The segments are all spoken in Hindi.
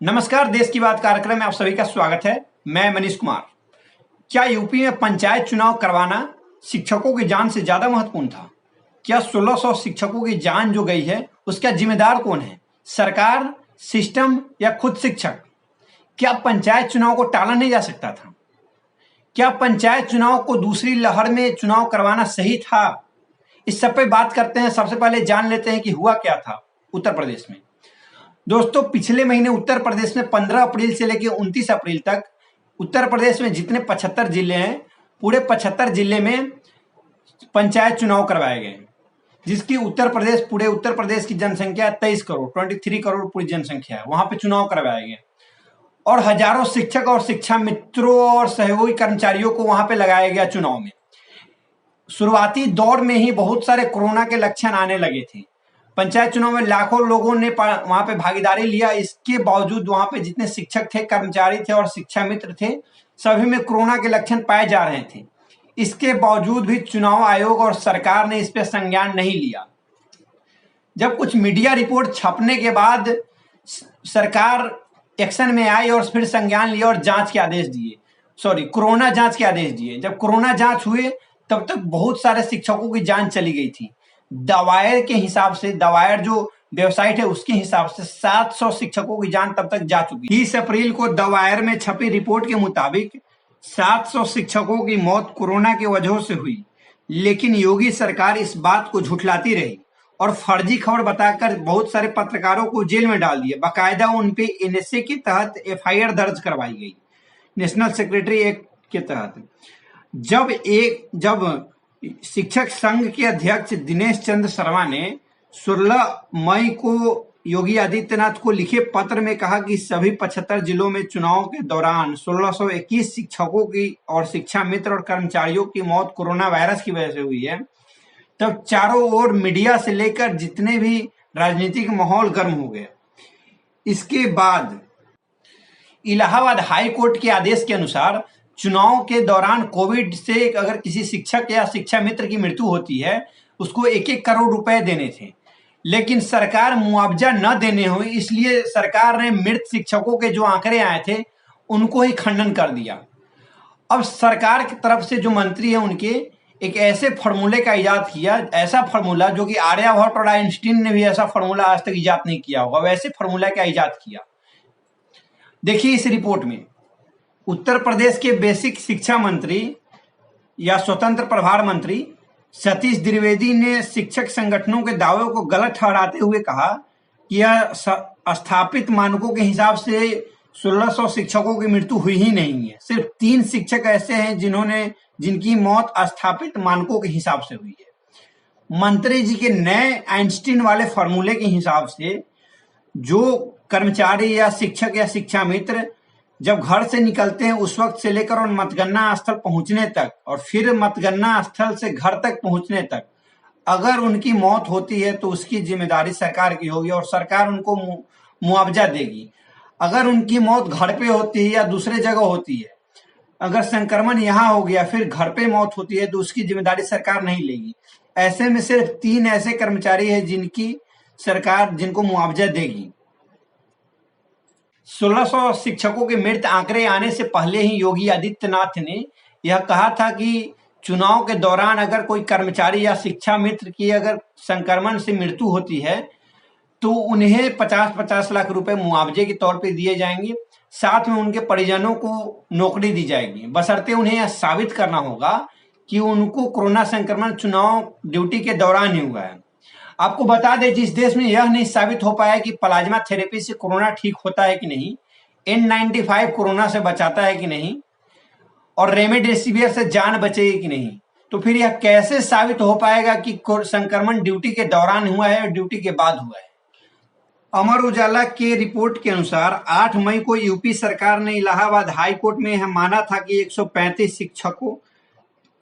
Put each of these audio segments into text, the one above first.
नमस्कार, देश की बात कार्यक्रम में आप सभी का स्वागत है। मैं मनीष कुमार। क्या यूपी में पंचायत चुनाव करवाना शिक्षकों की जान से ज्यादा महत्वपूर्ण था? क्या 1600 शिक्षकों की जान जो गई है उसका जिम्मेदार कौन है, सरकार, सिस्टम या खुद शिक्षक? क्या पंचायत चुनाव को टाला नहीं जा सकता था? क्या पंचायत चुनाव को दूसरी लहर में चुनाव करवाना सही था? इस सब पे बात करते हैं। सबसे पहले जान लेते हैं कि हुआ क्या था उत्तर प्रदेश में। दोस्तों, पिछले महीने उत्तर प्रदेश में 15 अप्रैल से लेकर 29 अप्रैल तक उत्तर प्रदेश में जितने 75 जिले हैं, पूरे 75 जिले में पंचायत चुनाव करवाए गए, जिसकी पूरे उत्तर प्रदेश की जनसंख्या 23 करोड़ 23 करोड़ पूरी जनसंख्या है। वहां पे चुनाव करवाए गए और हजारों शिक्षक और शिक्षा मित्रों और सहयोगी कर्मचारियों को वहां पे लगाया गया चुनाव में। शुरुआती दौर में ही बहुत सारे कोरोना के लक्षण आने लगे थे। पंचायत चुनाव में लाखों लोगों ने वहां पे भागीदारी लिया। इसके बावजूद वहां पे जितने शिक्षक थे, कर्मचारी थे और शिक्षा मित्र थे, सभी में कोरोना के लक्षण पाए जा रहे थे। इसके बावजूद भी चुनाव आयोग और सरकार ने इस पे संज्ञान नहीं लिया। जब कुछ मीडिया रिपोर्ट छपने के बाद सरकार एक्शन में आई और फिर संज्ञान लिया और जांच के आदेश दिए, कोरोना जांच के आदेश दिए। जब कोरोना जांच हुए तब तक बहुत सारे शिक्षकों की जान चली गई थी। दवायर के हिसाब से, दवायर जो वेबसाइट है उसके हिसाब से 700 शिक्षकों की जान तब तक जा चुकी। 30 अप्रैल को दवायर में छपी रिपोर्ट के मुताबिक 700 शिक्षकों की मौत कोरोना की वजह से हुई, लेकिन योगी सरकार इस बात को झुठलाती रही और फर्जी खबर बताकर बहुत सारे पत्रकारों को जेल में डाल दिया। बाकायदा उन पे एनएसए के तहत एफआईआर दर्ज करवाई गई, नेशनल सेक्रेटरी एक्ट के तहत। जब शिक्षक संघ के अध्यक्ष दिनेश चंद्र शर्मा ने 16 मई को योगी आदित्यनाथ को लिखे पत्र में कहा कि सभी 75 जिलों में चुनाव के दौरान 1621 शिक्षकों की और शिक्षा मित्र और कर्मचारियों की मौत कोरोना वायरस की वजह से हुई है, तब चारों ओर मीडिया से लेकर जितने भी राजनीतिक माहौल गर्म हो गया। इसके बाद इलाहाबाद हाई कोर्ट के आदेश के अनुसार चुनाव के दौरान कोविड से अगर किसी शिक्षक या शिक्षा मित्र की मृत्यु होती है, उसको 1-1 करोड़ रुपए देने थे, लेकिन सरकार मुआवजा न देने हुई, इसलिए सरकार ने मृत शिक्षकों के जो आंकड़े आए थे उनको ही खंडन कर दिया। अब सरकार की तरफ से जो मंत्री है उनके एक ऐसे फॉर्मूले का इजाद किया, ऐसा फॉर्मूला जो कि आर्यभट्ट और आइंस्टीन ने भी ऐसा फॉर्मूला आज तक इजाद नहीं किया होगा, वैसे फॉर्मूला का इजाद किया। देखिए इस रिपोर्ट में उत्तर प्रदेश के बेसिक शिक्षा मंत्री या स्वतंत्र प्रभार मंत्री सतीश द्विवेदी ने शिक्षक संगठनों के दावों को गलत ठहराते हुए कहा कि यह स्थापित मानकों के हिसाब से 1600 शिक्षकों की मृत्यु हुई ही नहीं है। सिर्फ 3 शिक्षक ऐसे हैं जिनकी मौत स्थापित मानकों के हिसाब से हुई है। मंत्री जी के नए आइंस्टीन वाले फॉर्मूले के हिसाब से जो कर्मचारी या शिक्षक या शिक्षा मित्र जब घर से निकलते हैं उस वक्त से लेकर और मतगणना स्थल पहुंचने तक और फिर मतगणना स्थल से घर तक पहुंचने तक अगर उनकी मौत होती है तो उसकी जिम्मेदारी सरकार की होगी और सरकार उनको मुआवजा देगी। अगर उनकी मौत घर पे होती है या दूसरे जगह होती है, अगर संक्रमण यहाँ हो गया फिर घर पे मौत होती है तो उसकी जिम्मेदारी सरकार नहीं लेगी। ऐसे में सिर्फ 3 ऐसे कर्मचारी है जिनको मुआवजा देगी। 1600 शिक्षकों के मृत आंकड़े आने से पहले ही योगी आदित्यनाथ ने यह कहा था कि चुनाव के दौरान अगर कोई कर्मचारी या शिक्षा मित्र की अगर संक्रमण से मृत्यु होती है तो उन्हें 50-50 लाख रुपए मुआवजे के तौर पे दिए जाएंगे, साथ में उनके परिजनों को नौकरी दी जाएगी, बशर्ते उन्हें यह साबित करना होगा कि उनको कोरोना संक्रमण चुनाव ड्यूटी के दौरान ही हुआ है। आपको बता दें जिस देश में यह नहीं साबित हो पाया कि प्लाज्मा थेरेपी से कोरोना ठीक होता है कि नहीं, N95 कोरोना से बचाता है कि नहीं और रेमडेसिविर से जान बचेगी कि नहीं, तो फिर यह कैसे साबित हो पाएगा कि संक्रमण ड्यूटी के दौरान हुआ है और ड्यूटी के बाद हुआ है। अमर उजाला के रिपोर्ट के अनुसार 8 मई को यूपी सरकार ने इलाहाबाद हाई कोर्ट में यह माना था कि 135 शिक्षकों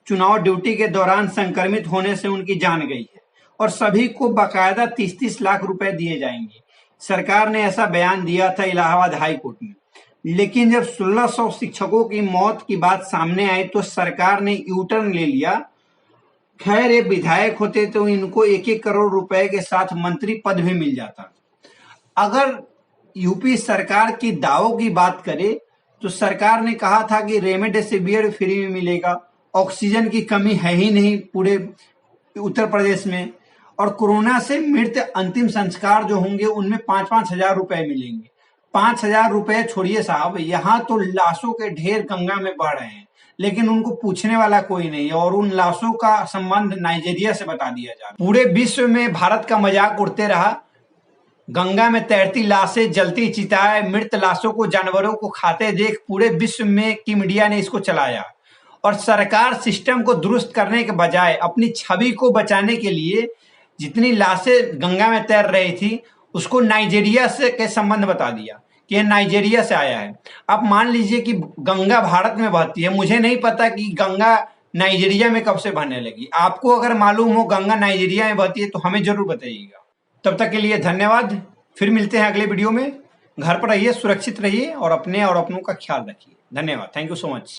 चुनाव ड्यूटी के दौरान संक्रमित होने से उनकी जान गई है और सभी को बाकायदा 30-30 लाख रुपए दिए जाएंगे। सरकार ने ऐसा बयान दिया था इलाहाबाद हाई कोर्ट में, लेकिन जब 1600 शिक्षकों की मौत की बात सामने आई तो सरकार ने यू टर्न ले लिया। खैर ये विधायक होते तो इनको 1-1 करोड़ रुपए के साथ मंत्री पद भी मिल जाता। अगर यूपी सरकार की दावों की बात करें तो सरकार ने कहा था कि रेमडेसिविर फ्री में मिलेगा, ऑक्सीजन की कमी है ही नहीं पूरे उत्तर प्रदेश में, और कोरोना से मृत अंतिम संस्कार जो होंगे उनमें 5,000 रुपए मिलेंगे। 5,000 रुपए छोड़िए साहब, यहाँ तो लाशों के ढेर गंगा में बह रहे हैं, लेकिन उनको पूछने वाला कोई नहीं, और उन लाशों का संबंध नाइजीरिया से बता दिया जा रहा है। पूरे विश्व में भारत का मजाक उड़ते रहा, गंगा में तैरती लाशें, जलती चिताएं, मृत लाशों को जानवरों को खाते देख पूरे विश्व में की मीडिया ने इसको चलाया, और सरकार सिस्टम को दुरुस्त करने के बजाय अपनी छवि को बचाने के लिए जितनी लाशें गंगा में तैर रही थी उसको नाइजीरिया से के संबंध बता दिया कि ये नाइजीरिया से आया है। अब मान लीजिए कि गंगा भारत में बहती है, मुझे नहीं पता कि गंगा नाइजीरिया में कब से बहने लगी। आपको अगर मालूम हो गंगा नाइजीरिया में बहती है तो हमें जरूर बताइएगा। तब तक के लिए धन्यवाद, फिर मिलते हैं अगले वीडियो में। घर पर रहिए, सुरक्षित रहिए और अपने और अपनों का ख्याल रखिए। धन्यवाद, थैंक यू सो मच।